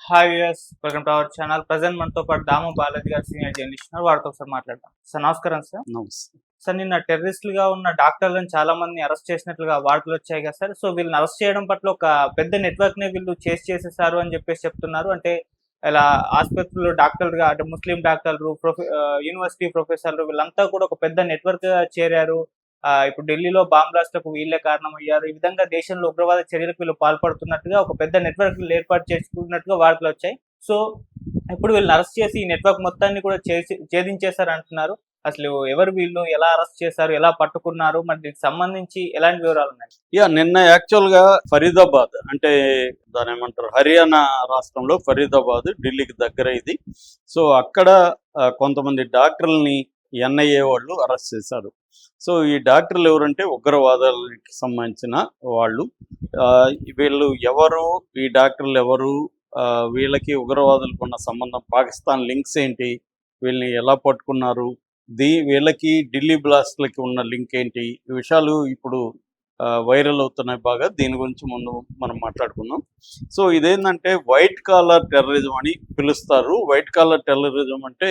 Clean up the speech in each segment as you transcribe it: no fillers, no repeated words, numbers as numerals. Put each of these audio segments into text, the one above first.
Hi viewers, welcome to our channel. Present మనతో పాటు దాము బాలాజీ గారు సీనియర్ జర్నలిస్ట్ ఉన్నారు. వారితో ఒకసారి మాట్లాడదాం. సార్ నమస్కారం సార్. నమస్తే. సార్ నిన్న టెర్రరిస్టులుగా ఉన్న డాక్టర్లను చాలా మందిని అరెస్ట్ చేసినట్లుగా వార్తలు వచ్చాయి కదా సార్. సో వీళ్ళని అరెస్ట్ చేయడం పట్ల ఒక పెద్ద నెట్వర్క్ ని వీళ్ళు చేసేసారు అని చెప్పేసి చెప్తున్నారు. అంటే ఇలా ఆసుపత్రుల్లో డాక్టర్లుగా అంటే ముస్లిం డాక్టర్లు, యూనివర్సిటీ ప్రొఫెసర్లు వీళ్ళంతా కూడా ఒక పెద్ద నెట్వర్క్ గా చేరారు. ఇప్పుడు ఢిల్లీలో బాంబ్ బ్లాస్ట్‌లకు వీళ్ళే కారణమయ్యారు. ఈ విధంగా దేశంలో ఉగ్రవాద చర్యలకు వీళ్ళు పాల్పడుతున్నట్టుగా ఒక పెద్ద నెట్వర్క్‌లు ఏర్పాటు చేసుకున్నట్టుగా వార్తలొచ్చాయి. సో ఇప్పుడు వీళ్ళని అరెస్ట్ చేసి ఈ నెట్వర్క్ మొత్తాన్ని కూడా ఛేదించేశారంటున్నారు. అసలు ఎవరు వీళ్ళు? ఎలా అరెస్ట్ చేశారు? ఎలా పట్టుకున్నారు? మరి దీనికి సంబంధించి ఎలాంటి వివరాలున్నాయి? నిన్న యాక్చువల్‌గా ఫరీదాబాద్ అంటే దాన్నేమంటారు, హర్యానా రాష్ట్రంలో ఫరీదాబాద్ ఢిల్లీకి దగ్గర ఇది. సో అక్కడ కొంతమంది డాక్టర్లని ఎన్ఐఏ వాళ్ళు అరెస్ట్ చేశారు. సో ఈ డాక్టర్లు ఎవరంటే ఉగ్రవాదాలకి సంబంధించిన వాళ్ళు. వీళ్ళు ఎవరు, ఈ డాక్టర్లు ఎవరు, వీళ్ళకి ఉగ్రవాదులకు ఉన్న సంబంధం, పాకిస్తాన్ లింక్స్ ఏంటి, వీళ్ళని ఎలా పట్టుకున్నారు, వీళ్ళకి ఢిల్లీ బ్లాస్ట్లకి ఉన్న లింక్ ఏంటి, ఈ విషయాలు ఇప్పుడు వైరల్ అవుతున్నాయి బాగా. దీని గురించి ముందు మనం మాట్లాడుకుందాం. సో ఇదేంటంటే వైట్ కాలర్ టెర్రరిజం అని పిలుస్తారు. వైట్ కాలర్ టెర్రరిజం అంటే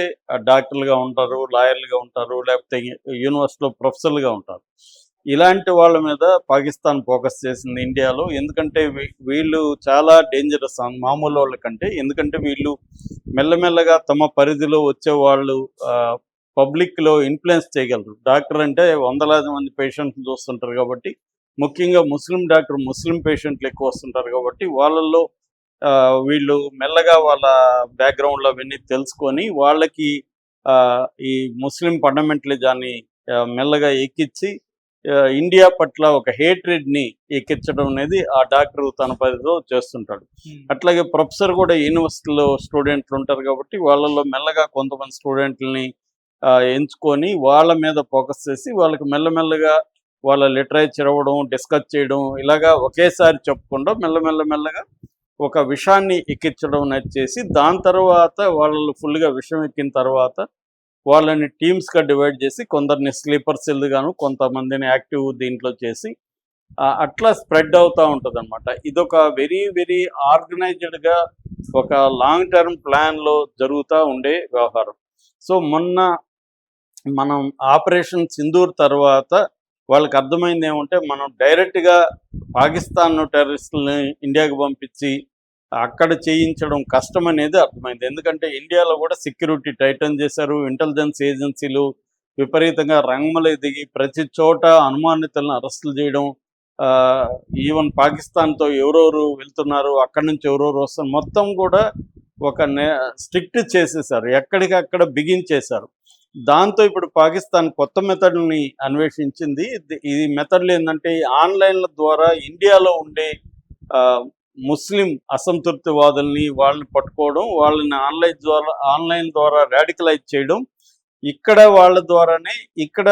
డాక్టర్లుగా ఉంటారు, లాయర్లుగా ఉంటారు, లేకపోతే యూనివర్సిటీలో ప్రొఫెసర్లుగా ఉంటారు. ఇలాంటి వాళ్ళ మీద పాకిస్తాన్ ఫోకస్ చేసింది ఇండియాలో. ఎందుకంటే వీళ్ళు చాలా డేంజరస్ మామూలు వాళ్ళ కంటే. ఎందుకంటే వీళ్ళు మెల్లమెల్లగా తమ పరిధిలో వచ్చే వాళ్ళు పబ్లిక్లో ఇన్ఫ్లుయెన్స్ చేయగలరు. డాక్టర్ అంటే వందలాది మంది పేషెంట్స్ చూస్తుంటారు కాబట్టి, ముఖ్యంగా ముస్లిం పేషెంట్లు ఎక్కువ వస్తుంటారు కాబట్టి వాళ్ళల్లో వీళ్ళు మెల్లగా వాళ్ళ బ్యాక్గ్రౌండ్లో అవన్నీ తెలుసుకొని వాళ్ళకి ఈ ముస్లిం ఫండమెంటలిజాన్ని మెల్లగా ఎక్కించి ఇండియా పట్ల ఒక హేట్రెడ్ని ఎక్కించడం అనేది ఆ డాక్టర్ తన పరిధిలో చేస్తుంటాడు. అట్లాగే ప్రొఫెసర్ కూడా యూనివర్సిటీలో స్టూడెంట్లు ఉంటారు కాబట్టి వాళ్ళల్లో మెల్లగా కొంతమంది స్టూడెంట్లని ఎంచుకొని వాళ్ళ మీద ఫోకస్ చేసి వాళ్ళకి మెల్లమెల్లగా వాళ్ళ లిటరేచర్ ఇవ్వడం, డిస్కస్ చేయడం, ఇలాగా ఒకేసారి చెప్పకుండా మెల్లగా ఒక విషయాన్ని ఎక్కించడం అనేది చేసి, దాని తర్వాత వాళ్ళు ఫుల్గా విషయం ఎక్కిన తర్వాత వాళ్ళని టీమ్స్గా డివైడ్ చేసి కొందరిని స్లీపర్ సెల్ గాను, కొంతమందిని యాక్టివ్ దీంట్లో చేసి అట్లా స్ప్రెడ్ అవుతూ ఉంటుంది అనమాట. ఇదొక వెరీ వెరీ ఆర్గనైజ్డ్గా ఒక లాంగ్ టర్మ్ ప్లాన్లో జరుగుతూ ఉండే వ్యవహారం. సో మొన్న మనం ఆపరేషన్ సింధూర్ తర్వాత వాళ్ళకి అర్థమైంది ఏమంటే, మనం డైరెక్ట్గా పాకిస్తాన్ టెర్రరిస్టులని ఇండియాకి పంపించి అక్కడ చేయించడం కష్టం అనేది అర్థమైంది. ఎందుకంటే ఇండియాలో కూడా సెక్యూరిటీ టైటన్ చేశారు. ఇంటెలిజెన్స్ ఏజెన్సీలు విపరీతంగా రంగంలో దిగి ప్రతి చోట అనుమానితులను అరెస్టులు చేయడం, ఈవెన్ పాకిస్తాన్తో ఎవరెవరు వెళ్తున్నారు, అక్కడి నుంచి ఎవరెవరు వస్తారు, మొత్తం కూడా ఒక స్ట్రిక్ట్ చేసేసారు, ఎక్కడికక్కడ బిగించేశారు. దాంతో ఇప్పుడు పాకిస్తాన్ కొత్త మెథడ్ని అన్వేషించింది. ఈ మెథడ్లు ఏంటంటే ఆన్లైన్ల ద్వారా ఇండియాలో ఉండే ముస్లిం అసంతృప్తివాదుల్ని వాళ్ళని పట్టుకోవడం, వాళ్ళని ఆన్లైన్ ద్వారా రాడికలైజ్ చేయడం, ఇక్కడ వాళ్ళ ద్వారానే ఇక్కడ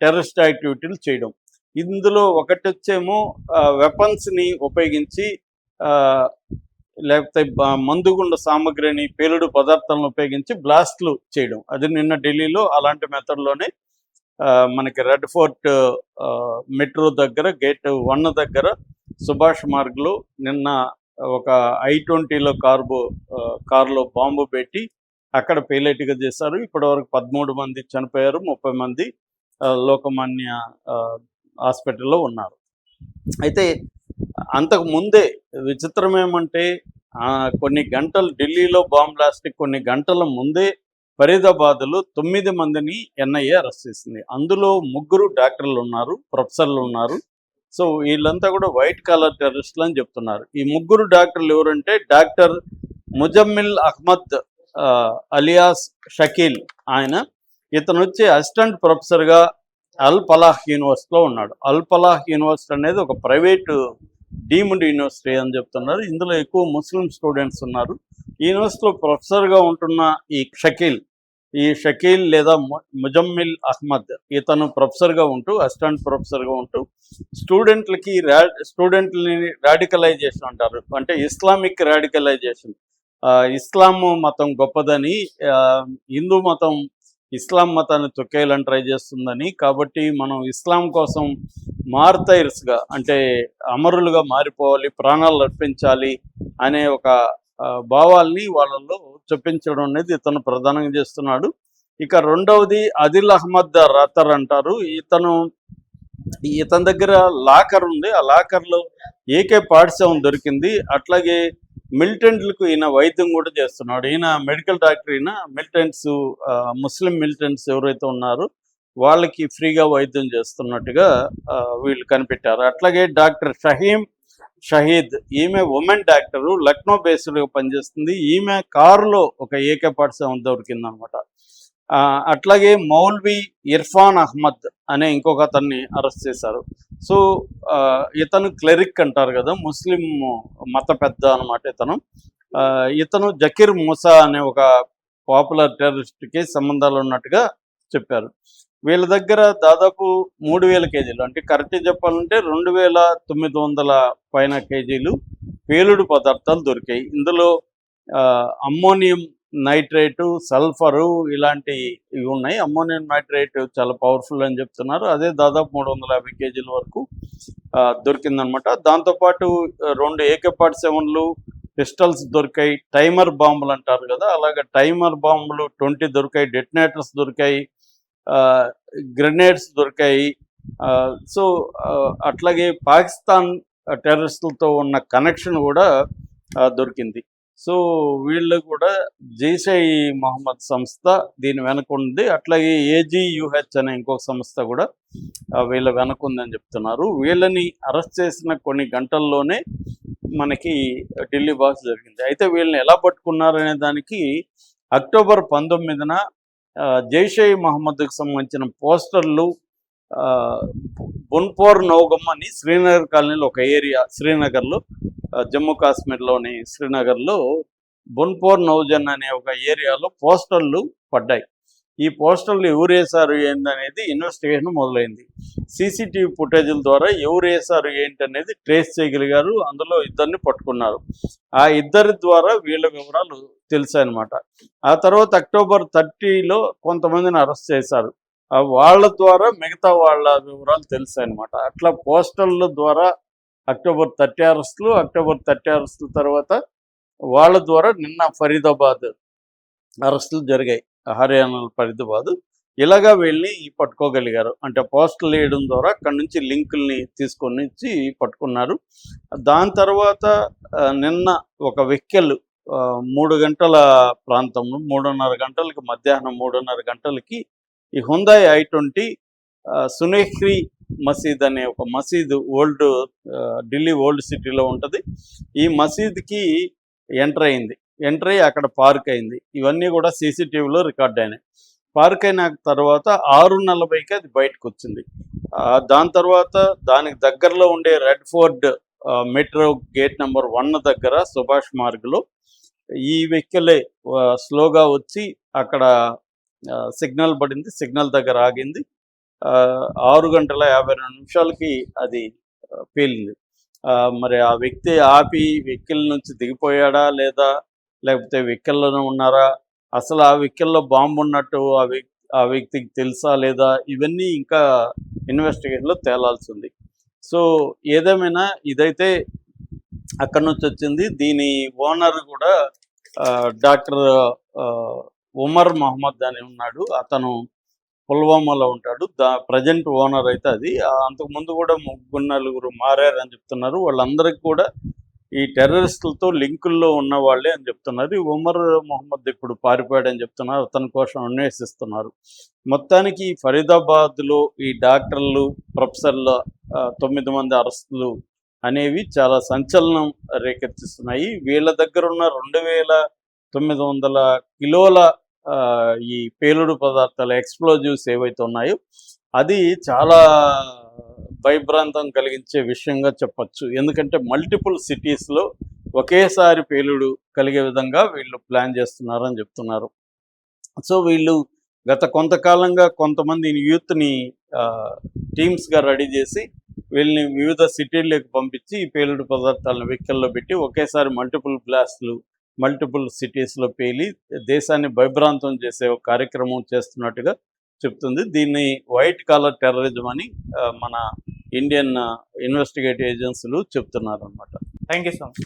టెర్రరిస్ట్ యాక్టివిటీలు చేయడం. ఇందులో ఒకటి వచ్చేమో వెపన్స్ని ఉపయోగించి లేకపోతే మందుగుండ సామగ్రిని, పేలుడు పదార్థాలను ఉపయోగించి బ్లాస్ట్లు చేయడం. అది నిన్న ఢిల్లీలో అలాంటి మెథడ్లోనే మనకి రెడ్ ఫోర్ట్ మెట్రో దగ్గర గేట్ 1 దగ్గర సుభాష్ మార్గ్లో నిన్న ఒక I-20లో కారులో బాంబు పెట్టి అక్కడ పేలేట్గా చేశారు. ఇప్పటివరకు 13 మంది చనిపోయారు, 30 మంది లోకమాన్య హాస్పిటల్లో ఉన్నారు. అయితే అంతకు ముందే విచిత్రం ఏమంటే, కొన్ని గంటలు ఢిల్లీలో బాంబ్ బ్లాస్ట్కి కొన్ని గంటల ముందే ఫరీదాబాద్లో 9 మందిని ఎన్ఐఏ అరెస్ట్ చేసింది. అందులో 3 డాక్టర్లు ఉన్నారు, ప్రొఫెసర్లు ఉన్నారు. సో వీళ్ళంతా కూడా వైట్ కాలర్ టెర్రరిస్టులు అని చెప్తున్నారు. ఈ 3 డాక్టర్లు ఎవరంటే, డాక్టర్ ముజమ్మిల్ అహ్మద్ అలియాస్ షకీల్, ఇతను వచ్చి అసిస్టెంట్ ప్రొఫెసర్గా అల్ ఫలాహ్ యూనివర్సిటీలో ఉన్నాడు. అల్ ఫలాహ్ యూనివర్సిటీ అనేది ఒక ప్రైవేటు డీమ్డ్ యూనివర్సిటీ అని చెప్తున్నారు. ఇందులో ఎక్కువ ముస్లిం స్టూడెంట్స్ ఉన్నారు. ఈ యూనివర్సిటీలో ప్రొఫెసర్గా ఉంటున్న ఈ షకీల్ లేదా ముజమ్మిల్ అహ్మద్, ఇతను ప్రొఫెసర్గా ఉంటూ, అసిస్టెంట్ ప్రొఫెసర్గా ఉంటూ స్టూడెంట్లని రాడికలైజేషన్ అంటారు, అంటే ఇస్లామిక్ రాడికలైజేషన్. ఇస్లాం మతం గొప్పదని, హిందూ మతం ఇస్లాం మతాన్ని తొక్కేయాలని ట్రై చేస్తుందని, కాబట్టి మనం ఇస్లాం కోసం మార్తైర్స్గా అంటే అమరులుగా మారిపోవాలి, ప్రాణాలు అర్పించాలి అనే ఒక భావాల్ని వాళ్ళలో చొప్పించడం అనేది ఇతను ప్రధానంగా చేస్తున్నాడు. ఇక రెండవది అదిల్ అహ్మద్ రతర్ అంటారు. ఇతని దగ్గర లాకర్ ఉంది. ఆ లాకర్లో AK-47 దొరికింది. అట్లాగే మిలిటెంట్లకు ఈయన వైద్యం కూడా చేస్తున్నాడు. ఈయన మెడికల్ డాక్టర్. ఈయన మిలిటెంట్స్, ముస్లిం మిలిటెంట్స్ ఎవరైతే ఉన్నారో వాళ్ళకి ఫ్రీగా వైద్యం చేస్తున్నట్టుగా వీళ్ళు కనిపెట్టారు. అట్లాగే డాక్టర్ షహీద్, ఈమె ఉమెన్ డాక్టరు, లక్నో బేస్డ్గా పనిచేస్తుంది. ఈమె కారులో ఒక AK-47 దొరికిందనమాట. అట్లాగే మౌల్వి ఇర్ఫాన్ అహ్మద్ అనే ఇంకొక అతన్ని అరెస్ట్ చేశారు. సో ఇతను క్లెరిక్ అంటారు కదా, ముస్లిం మత పెద్ద అనమాట ఇతను జకీర్ మూసా అనే ఒక పాపులర్ టెర్రరిస్ట్కి సంబంధాలు ఉన్నట్టుగా చెప్పారు. వీళ్ళ దగ్గర దాదాపు 3000 కేజీలు, అంటే కరెక్ట్ చెప్పాలంటే 2900 పైన కేజీలు పేలుడు పదార్థాలు దొరికాయి. ఇందులో అమ్మోనియం నైట్రేటు, సల్ఫరు ఇలాంటివి ఉన్నాయి. అమ్మోనియం నైట్రేట్ చాలా పవర్ఫుల్ అని చెప్తున్నారు. అదే దాదాపు 350 కేజీల వరకు దొరికిందనమాట. దాంతోపాటు 2 AK-47లు, పిస్టల్స్ దొరికాయి. టైమర్ బాంబులు అంటారు కదా, అలాగే టైమర్ బాంబులు 20 దొరికాయి. డెటనేటర్స్ దొరికాయి. గ్రెనేడ్స్ దొరికాయి. సో అట్లాగే పాకిస్తాన్ టెర్రరిస్టులతో ఉన్న కనెక్షన్ కూడా దొరికింది. సో వీళ్ళు కూడా జైషే మహమ్మద్ సంస్థ దీని వెనక ఉంది. అట్లాగే AGUH అనే ఇంకొక సంస్థ కూడా వీళ్ళ వెనక ఉందని చెప్తున్నారు. వీళ్ళని అరెస్ట్ చేసిన కొన్ని గంటల్లోనే మనకి ఢిల్లీ బాక్స్ జరిగింది. అయితే వీళ్ళని ఎలా పట్టుకున్నారనే దానికి అక్టోబర్ 19న జైషే మహమ్మద్కి సంబంధించిన పోస్టర్లు బున్పోర్ నౌగమ్ అని శ్రీనగర్ కాలనీలో ఒక ఏరియా, శ్రీనగర్లో, జమ్మూ కాశ్మీర్లోని శ్రీనగర్లో బున్పోర్ నౌజన్ అనే ఒక ఏరియాలో పోస్టర్లు పడ్డాయి. ఈ పోస్టర్లు ఎవరు వేశారు ఏంటనేది ఇన్వెస్టిగేషన్ మొదలైంది. CCTV ఫుటేజ్ల ద్వారా ఎవరు వేశారు ఏంటనేది ట్రేస్ చేయగలిగారు. అందులో ఇద్దరిని పట్టుకున్నారు. ఆ ఇద్దరి ద్వారా వీళ్ళ వివరాలు తెలిసాయన్నమాట. ఆ తర్వాత అక్టోబర్ 30లో కొంతమందిని అరెస్ట్ చేశారు. వాళ్ళ ద్వారా మిగతా వాళ్ళ వివరాలు తెలిసాయన్నమాట. అట్లా పోస్టర్ల ద్వారా అక్టోబర్ 30 అరెస్టులు, అక్టోబర్ 30 అరెస్టుల తర్వాత వాళ్ళ ద్వారా నిన్న ఫరీదాబాద్ అరెస్టులు జరిగాయి, హర్యానా ఫరీదాబాద్. ఇలాగా వెళ్ళి పట్టుకోగలిగారు. అంటే పోస్టర్లు వేయడం ద్వారా అక్కడి నుంచి లింకుల్ని తీసుకొని వచ్చి పట్టుకున్నారు. దాని తర్వాత నిన్న ఒక వెహికల్ 3 గంటల ప్రాంతంలో, 3:30 గంటలకి, మధ్యాహ్నం 3:30 గంటలకి ఈ హుందాయ్ I-20 సునేహ్రీ మసీద్ అనే ఒక మసీదు ఢిల్లీ ఓల్డ్ సిటీలో ఉంటుంది. ఈ మసీద్కి ఎంటర్ అయ్యి అక్కడ పార్క్ అయింది. ఇవన్నీ కూడా CCTVలో రికార్డ్ అయినాయి. పార్క్ అయిన తర్వాత 6:40కి అది బయటకు వచ్చింది. దాని తర్వాత దానికి దగ్గరలో ఉండే red fort metro gate number 1 దగ్గర సుభాష్ మార్గ్లో ఈ వెహికలే స్లోగా వచ్చి అక్కడ సిగ్నల్ పడింది. సిగ్నల్ దగ్గర ఆగింది. 6:52 అది పేలింది. మరి ఆ వ్యక్తి ఆపి వెహికల్ నుంచి దిగిపోయాడా లేదా, లేకపోతే వెహికల్లోనే ఉన్నారా, అసలు ఆ వెహికల్లో బాంబు ఉన్నట్టు ఆ వ్యక్తికి తెలుసా లేదా, ఇవన్నీ ఇంకా ఇన్వెస్టిగేషన్లో తేలాల్సి ఉంది. సో ఏదేమైనా ఇదైతే అక్కడి నుంచి వచ్చింది. దీని ఓనర్ కూడా డాక్టర్ ఉమర్ మహమ్మద్ అని ఉన్నాడు. అతను పుల్వామాలో ఉంటాడు. ప్రజెంట్ ఓనర్ అయితే అది. అంతకుముందు కూడా 3-4 మారారని చెప్తున్నారు. వాళ్ళందరికీ కూడా ఈ టెర్రరిస్టులతో లింకుల్లో ఉన్న వాళ్ళే అని చెప్తున్నారు. ఈ ఉమర్ మొహమ్మద్ ఇప్పుడు పారిపోయాడని చెప్తున్నారు. అతని కోసం అన్వేషిస్తున్నారు. మొత్తానికి ఫరీదాబాద్లో ఈ డాక్టర్లు, ప్రొఫెసర్ల 9 మంది అరెస్టులు అనేవి చాలా సంచలనం రేకెత్తిస్తున్నాయి. వీళ్ళ దగ్గర ఉన్న 2900 కిలోల ఈ పేలుడు పదార్థాలు, ఎక్స్ప్లోజివ్స్ ఏవైతే ఉన్నాయో అది చాలా భయభ్రాంతం కలిగించే విషయంగా చెప్పచ్చు. ఎందుకంటే మల్టిపుల్ సిటీస్లో ఒకేసారి పేలుడు కలిగే విధంగా వీళ్ళు ప్లాన్ చేస్తున్నారని చెప్తున్నారు. సో వీళ్ళు గత కొంతకాలంగా కొంతమంది యూత్ని టీమ్స్గా రెడీ చేసి వీళ్ళని వివిధ సిటీల్లోకి పంపించి ఈ పేలుడు పదార్థాలను వెహికల్లో పెట్టి ఒకేసారి మల్టిపుల్ బ్లాస్ట్లు మల్టిపుల్ సిటీస్లో పేలి దేశాన్ని భయభ్రాంతం చేసే ఒక కార్యక్రమం చేస్తున్నట్టుగా చెప్తుంది. దీన్ని వైట్ కాలర్ టెర్రరిజం అని మన ఇండియన్ ఇన్వెస్టిగేటివ్ ఏజెన్సీలు చెప్తున్నారు అన్నమాట. Thank you so much.